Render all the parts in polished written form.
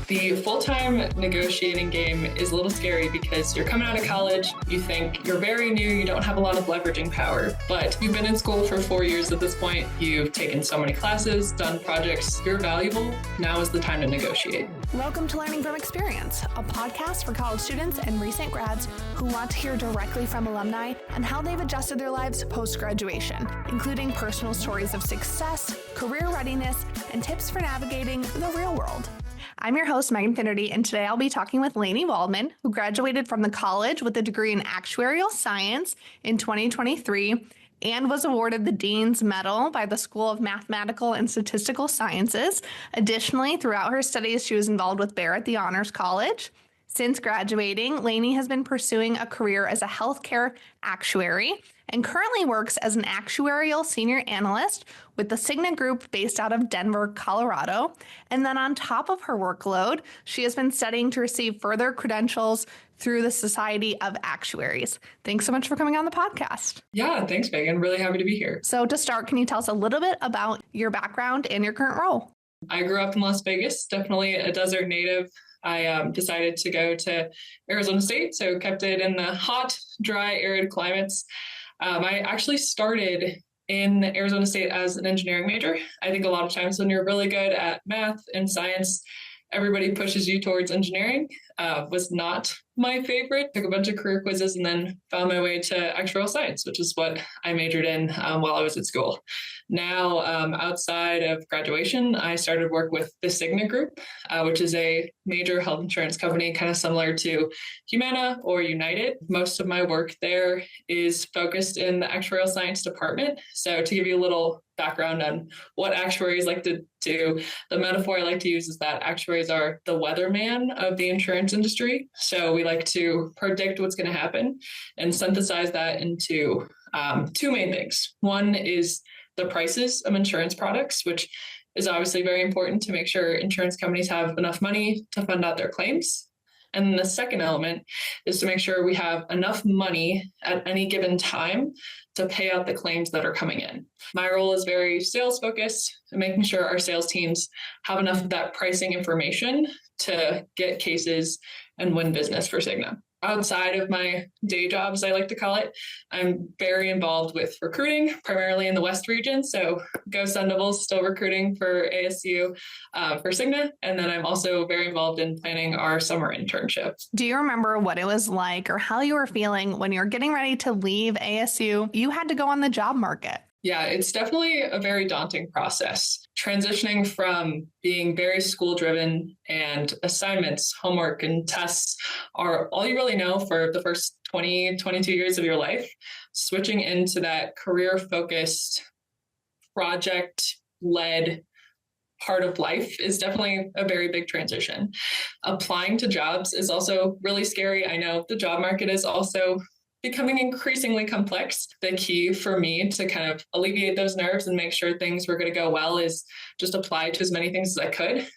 The full-time negotiating game is a little scary because you're coming out of college, you think you're very new, you don't have a lot of leveraging power, but you've been in school for 4 years at this point, you've taken so many classes, done projects, you're valuable, now is the time to negotiate. Welcome to Learning from Experience, a podcast for college students and recent grads who want to hear directly from alumni and how they've adjusted their lives post-graduation, including personal stories of success, career readiness, and tips for navigating the real world. I'm your host, Megan Finnerty, and today I'll be talking with Lainey Waldman, who graduated from the college with a degree in actuarial science in 2023 and was awarded the Dean's Medal by the School of Mathematical and Statistical Sciences. Additionally, throughout her studies, she was involved with Barrett the Honors College. Since graduating, Lainey has been pursuing a career as a healthcare actuary and currently works as an actuarial senior analyst with the Cigna Group based out of Denver, Colorado. And then on top of her workload, she has been studying to receive further credentials through the Society of Actuaries. Thanks so much for coming on the podcast. Yeah, thanks, Megan. Really happy to be here. So to start, can you tell us a little bit about your background and your current role? I grew up in Las Vegas, definitely a desert native. I decided to go to Arizona State, so kept it in the hot, dry, arid climates. I actually started in Arizona State as an engineering major. I think a lot of times when you're really good at math and science, everybody pushes you towards engineering. Was not my favorite. Took a bunch of career quizzes and then found my way to actuarial science, which is what I majored in while I was at school. Now, outside of graduation, I started work with the Cigna Group, which is a major health insurance company, kind of similar to Humana or United. Most of my work there is focused in the actuarial science department. So to give you a little background on what actuaries like to do, the metaphor I like to use is that actuaries are the weatherman of the insurance industry. So we like to predict what's going to happen and synthesize that into two main things. One is the prices of insurance products, which is obviously very important to make sure insurance companies have enough money to fund out their claims. And the second element is to make sure we have enough money at any given time to pay out the claims that are coming in. My role is very sales focused and making sure our sales teams have enough of that pricing information to get cases and win business for Cigna. Outside of my day job, as I like to call it, I'm very involved with recruiting, primarily in the West region. So go Sun Devils, still recruiting for ASU for Cigna. And then I'm also very involved in planning our summer internship. Do you remember what it was like or how you were feeling when you were getting ready to leave ASU? You had to go on the job market. Yeah, it's definitely a very daunting process. Transitioning from being very school driven and assignments, homework, and tests are all you really know for the first 20, 22 years of your life. Switching into that career focused, project led part of life is definitely a very big transition. Applying to jobs is also really scary. I know the job market is also becoming increasingly complex. The key for me to kind of alleviate those nerves and make sure things were going to go well is just apply to as many things as I could.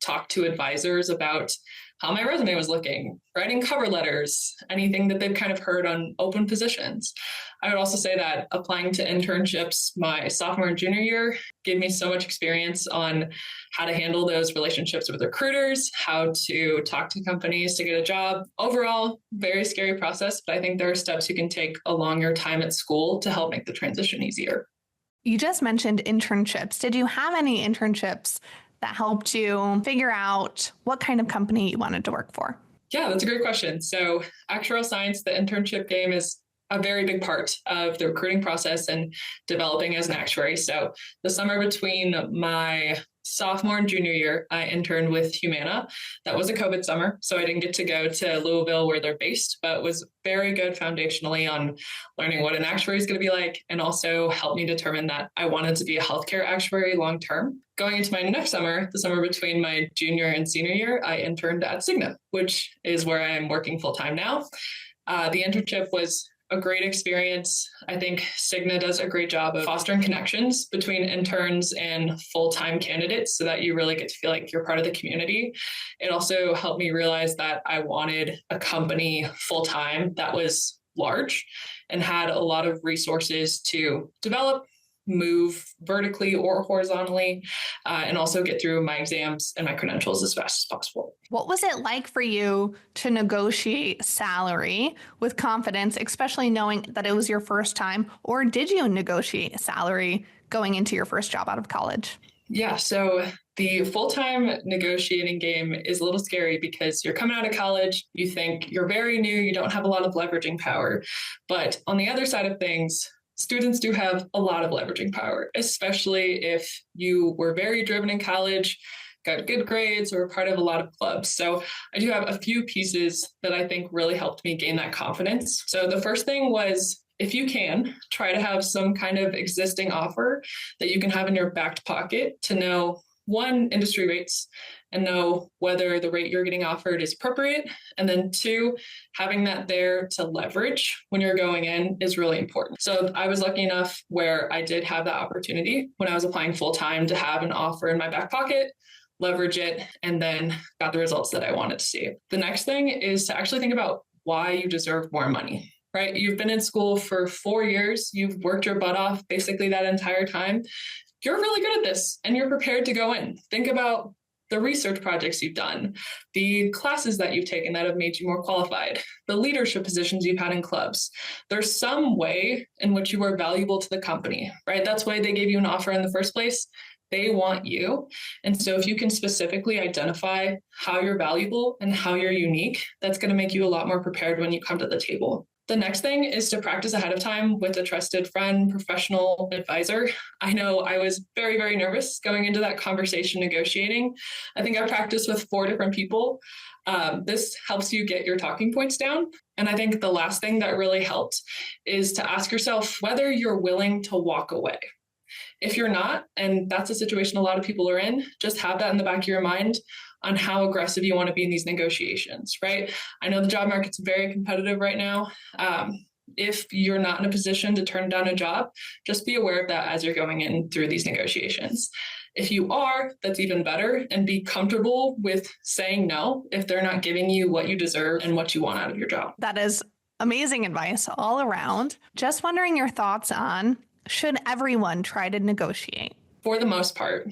Talk to advisors about how my resume was looking, writing cover letters, anything that they've kind of heard on open positions. I would also say that applying to internships my sophomore and junior year gave me so much experience on how to handle those relationships with recruiters, how to talk to companies to get a job. Overall, very scary process, but I think there are steps you can take along your time at school to help make the transition easier. You just mentioned internships. Did you have any internships that helped you figure out what kind of company you wanted to work for? Yeah, that's a great question. So actuarial science, the internship game is a very big part of the recruiting process and developing as an actuary. So the summer between my sophomore and junior year, I interned with Humana. That was a COVID summer, so I didn't get to go to Louisville where they're based, but was very good foundationally on learning what an actuary is going to be like, and also helped me determine that I wanted to be a healthcare actuary long term. Going into my next summer, the summer between my junior and senior year, I interned at Cigna, which is where I am working full time now. The internship was a great experience. I think Cigna does a great job of fostering connections between interns and full-time candidates so that you really get to feel like you're part of the community. It also helped me realize that I wanted a company full-time that was large and had a lot of resources to develop, move vertically or horizontally, and also get through my exams and my credentials as fast as possible. What was it like for you to negotiate salary with confidence, especially knowing that it was your first time? Or did you negotiate salary going into your first job out of college? Yeah, so the full-time negotiating game is a little scary because you're coming out of college, you think you're very new, you don't have a lot of leveraging power. But on the other side of things, students do have a lot of leveraging power, especially if you were very driven in college, got good grades, or were part of a lot of clubs. So I do have a few pieces that I think really helped me gain that confidence. So the first thing was, if you can, try to have some kind of existing offer that you can have in your back pocket to know, one, industry rates and know whether the rate you're getting offered is appropriate. And then two, having that there to leverage when you're going in is really important. So I was lucky enough where I did have that opportunity when I was applying full-time to have an offer in my back pocket, leverage it, and then got the results that I wanted to see. The next thing is to actually think about why you deserve more money. Right? You've been in school for 4 years. You've worked your butt off basically that entire time. You're really good at this and you're prepared to go in. Think about the research projects you've done, the classes that you've taken that have made you more qualified, the leadership positions you've had in clubs. There's some way in which you are valuable to the company, right? That's why they gave you an offer in the first place. They want you. And so if you can specifically identify how you're valuable and how you're unique, that's going to make you a lot more prepared when you come to the table. The next thing is to practice ahead of time with a trusted friend, professional advisor. I know I was very, very nervous going into that conversation negotiating. I think I practiced with 4 different people. This helps you get your talking points down. And I think the last thing that really helped is to ask yourself whether you're willing to walk away. If you're not, and that's a situation a lot of people are in, just have that in the back of your mind on how aggressive you want to be in these negotiations, right? I know the job market's very competitive right now. If you're not in a position to turn down a job, just be aware of that as you're going in through these negotiations. If you are, that's even better, and be comfortable with saying no if they're not giving you what you deserve and what you want out of your job. That is amazing advice all around. Just wondering your thoughts on, should everyone try to negotiate? For the most part,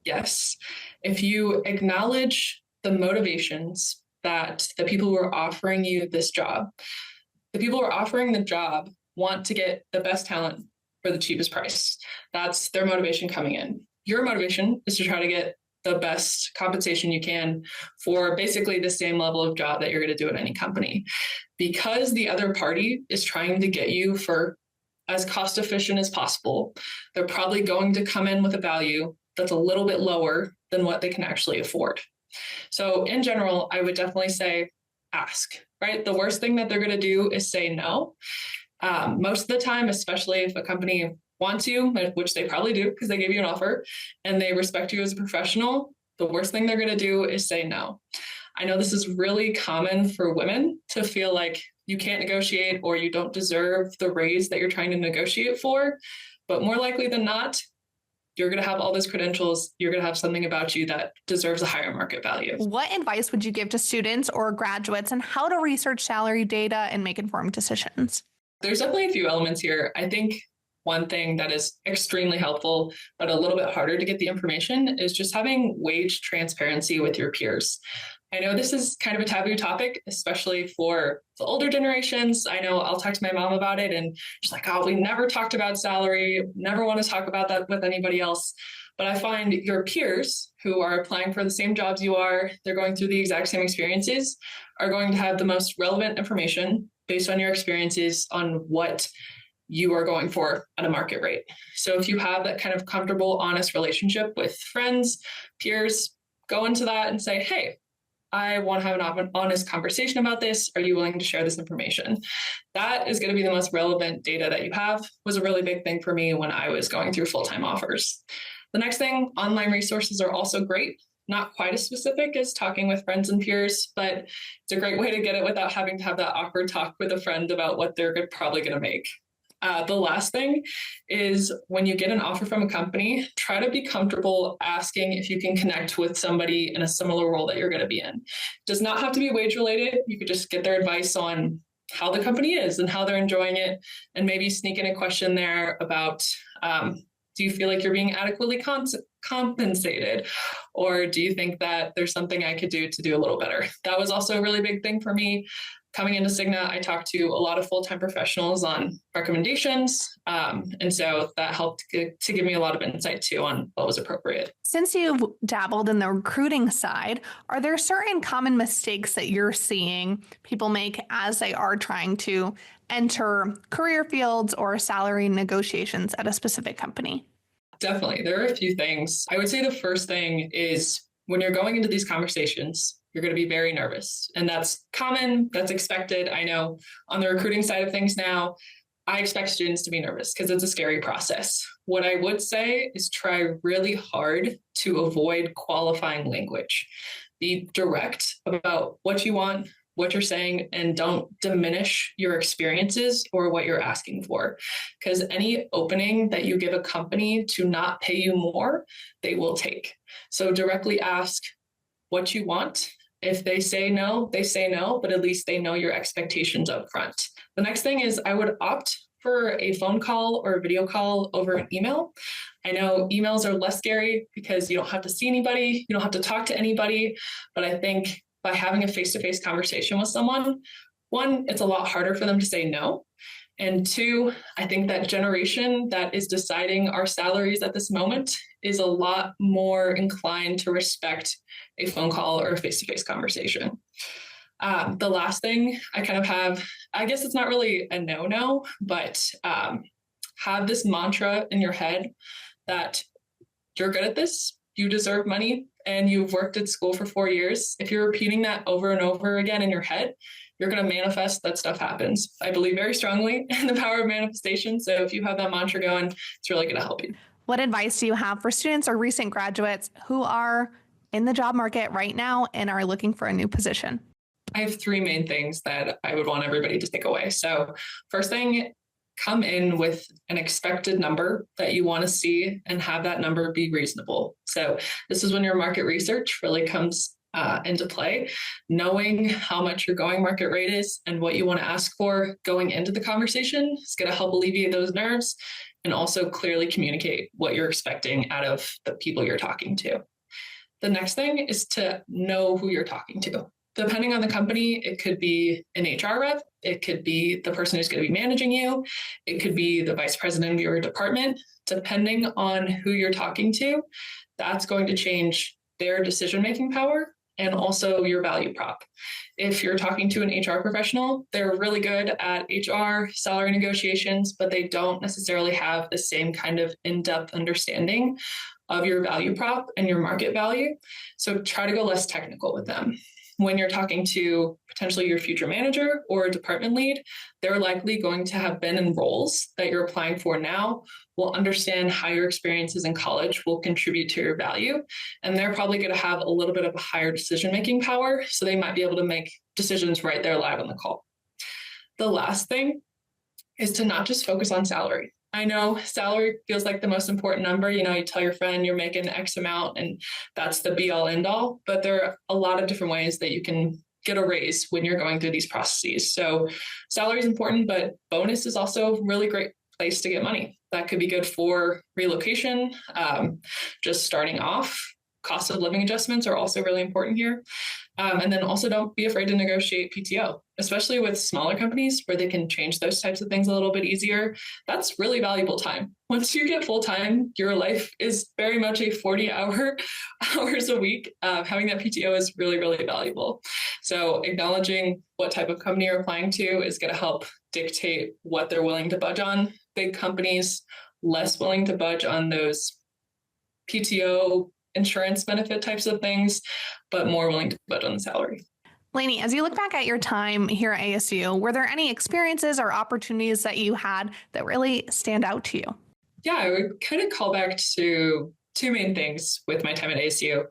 yes. If you acknowledge the motivations that the people who are offering you this job, the people who are offering the job want to get the best talent for the cheapest price. That's their motivation coming in. Your motivation is to try to get the best compensation you can for basically the same level of job that you're going to do at any company. Because the other party is trying to get you for as cost efficient as possible, they're probably going to come in with a value that's a little bit lower than what they can actually afford. So in general, I would definitely say ask, right? The worst thing that they're going to do is say no. Most of the time, especially if a company wants you, which they probably do because they gave you an offer and they respect you as a professional, the worst thing they're going to do is say no. I know this is really common for women to feel like you can't negotiate or you don't deserve the raise that you're trying to negotiate for, but more likely than not, you're going to have all those credentials. You're going to have something about you that deserves a higher market value. What advice would you give to students or graduates on how to research salary data and make informed decisions? There's definitely a few elements here. I think one thing that is extremely helpful, but a little bit harder to get the information, is just having wage transparency with your peers. I know this is kind of a taboo topic, especially for the older generations. I know I'll talk to my mom about it and she's like, oh, we never talked about salary, never want to talk about that with anybody else. But I find your peers who are applying for the same jobs you are, they're going through the exact same experiences, are going to have the most relevant information based on your experiences on what you are going for at a market rate. So if you have that kind of comfortable, honest relationship with friends, peers, go into that and say, hey, I want to have an honest conversation about this. Are you willing to share this information? That is going to be the most relevant data that you have. Was a really big thing for me when I was going through full-time offers. The next thing, online resources are also great. Not quite as specific as talking with friends and peers, but it's a great way to get it without having to have that awkward talk with a friend about what they're probably going to make. The last thing is when you get an offer from a company, try to be comfortable asking if you can connect with somebody in a similar role that you're going to be in. It does not have to be wage related. You could just get their advice on how the company is and how they're enjoying it, and maybe sneak in a question there about, do you feel like you're being adequately compensated? Or do you think that there's something I could do to do a little better? That was also a really big thing for me. Coming into Cigna, I talked to a lot of full-time professionals on recommendations. And so that helped to give me a lot of insight too on what was appropriate. Since you've dabbled in the recruiting side, are there certain common mistakes that you're seeing people make as they are trying to enter career fields or salary negotiations at a specific company? Definitely. There are a few things. I would say the first thing is when you're going into these conversations, you're going to be very nervous. And that's common. That's expected. I know on the recruiting side of things now, I expect students to be nervous because it's a scary process. What I would say is try really hard to avoid qualifying language. Be direct about what you want, what you're saying, and don't diminish your experiences or what you're asking for. Because any opening that you give a company to not pay you more, they will take. So directly ask what you want. If they say no, but at least they know your expectations up front. The next thing is I would opt for a phone call or a video call over an email. I know emails are less scary because you don't have to see anybody, you don't have to talk to anybody, but I think by having a face-to-face conversation with someone, one, it's a lot harder for them to say no. And two, I think that generation that is deciding our salaries at this moment is a lot more inclined to respect a phone call or a face-to-face conversation. The last thing I kind of have, I guess it's not really a no-no, but have this mantra in your head that you're good at this, you deserve money, and you've worked at school for 4 years. If you're repeating that over and over again in your head, you're going to manifest that stuff happens. I believe very strongly in the power of manifestation. So if you have that mantra going, it's really going to help you. What advice do you have for students or recent graduates who are in the job market right now and are looking for a new position? I have three main things that I would want everybody to take away. So first thing, come in with an expected number that you want to see and have that number be reasonable. So this is when your market research really comes into play. Knowing how much your going market rate is and what you want to ask for going into the conversation is going to help alleviate those nerves and also clearly communicate what you're expecting out of the people you're talking to. The next thing is to know who you're talking to. Depending on the company, it could be an HR rep, it could be the person who's going to be managing you, it could be the vice president of your department. Depending on who you're talking to, that's going to change their decision-making power and also your value prop. If you're talking to an HR professional, they're really good at HR, salary negotiations, but they don't necessarily have the same kind of in-depth understanding of your value prop and your market value. So try to go less technical with them. When you're talking to potentially your future manager or a department lead, they're likely going to have been in roles that you're applying for now, will understand how your experiences in college will contribute to your value. And they're probably going to have a little bit of a higher decision-making power. So they might be able to make decisions right there live on the call. The last thing is to not just focus on salary. I know salary feels like the most important number. You know, you tell your friend you're making X amount and that's the be all end all, but there are a lot of different ways that you can get a raise when you're going through these processes. So salary is important, but bonus is also a really great place to get money. That could be good for relocation, just starting off. Cost of living adjustments are also really important here. And then also don't be afraid to negotiate PTO, especially with smaller companies where they can change those types of things a little bit easier. That's really valuable time. Once you get full time, your life is very much a 40-hours a week. Having that PTO is really, really valuable. So acknowledging what type of company you're applying to is going to help dictate what they're willing to budge on. Big companies, less willing to budge on those PTO insurance benefit types of things, but more willing to budge on the salary. Lainey, as you look back at your time here at ASU, were there any experiences or opportunities that you had that really stand out to you? Yeah, I would kind of call back to two main things with my time at ASU.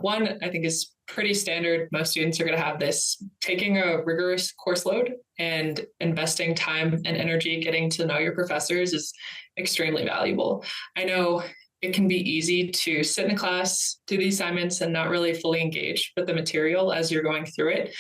One, I think is pretty standard. Most students are going to have this. Taking a rigorous course load and investing time and energy getting to know your professors is extremely valuable. I know it can be easy to sit in a class, do the assignments, and not really fully engage with the material as you're going through it.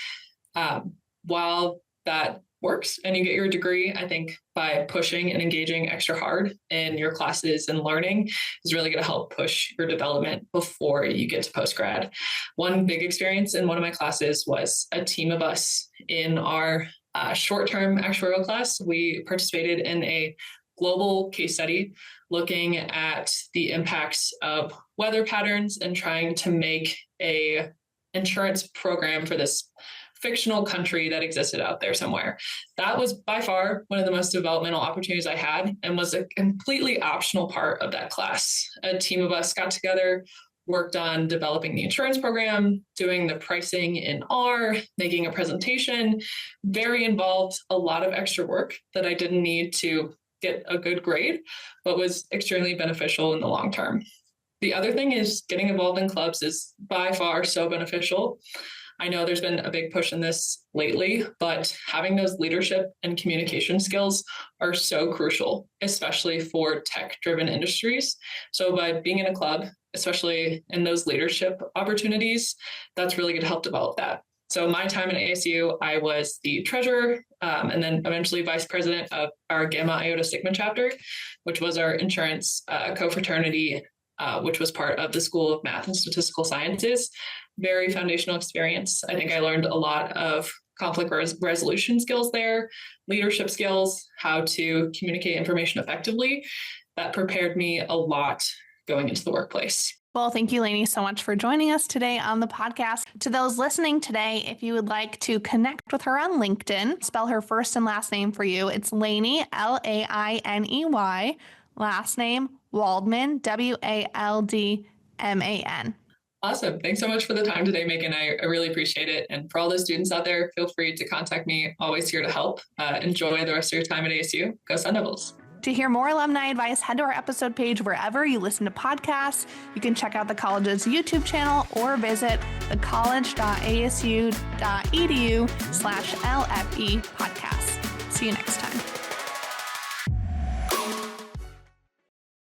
While that works and you get your degree, I think by pushing and engaging extra hard in your classes and learning is really going to help push your development before you get to postgrad. One big experience in one of my classes was a team of us in our short-term actuarial class. We participated in a global case study looking at the impacts of weather patterns and trying to make a insurance program for this fictional country that existed out there somewhere. That was by far one of the most developmental opportunities I had and was a completely optional part of that class. A team of us got together, worked on developing the insurance program, doing the pricing in R, making a presentation, very involved, a lot of extra work that I didn't need to get a good grade, but was extremely beneficial in the long term. The other thing is getting involved in clubs is by far so beneficial. I know there's been a big push in this lately, but having those leadership and communication skills are so crucial, especially for tech-driven industries. So by being in a club, especially in those leadership opportunities, that's really going to help develop that. So my time at ASU, I was the treasurer and then eventually vice president of our Gamma Iota Sigma chapter, which was our insurance co-fraternity, which was part of the School of Math and Statistical Sciences. Very foundational experience. I think I learned a lot of conflict resolution skills there, leadership skills, how to communicate information effectively. That prepared me a lot going into the workplace. Well, thank you, Lainey, so much for joining us today on the podcast. To those listening today, if you would like to connect with her on LinkedIn, spell her first and last name for you. It's Lainey, Lainey, last name Waldman, Waldman. Awesome. Thanks so much for the time today, Megan. I really appreciate it. And for all those students out there, feel free to contact me. Always here to help. Enjoy the rest of your time at ASU. Go Sun Devils. To hear more alumni advice, head to our episode page wherever you listen to podcasts. You can check out the college's YouTube channel or visit thecollege.asu.edu/LFE podcast. See you next time.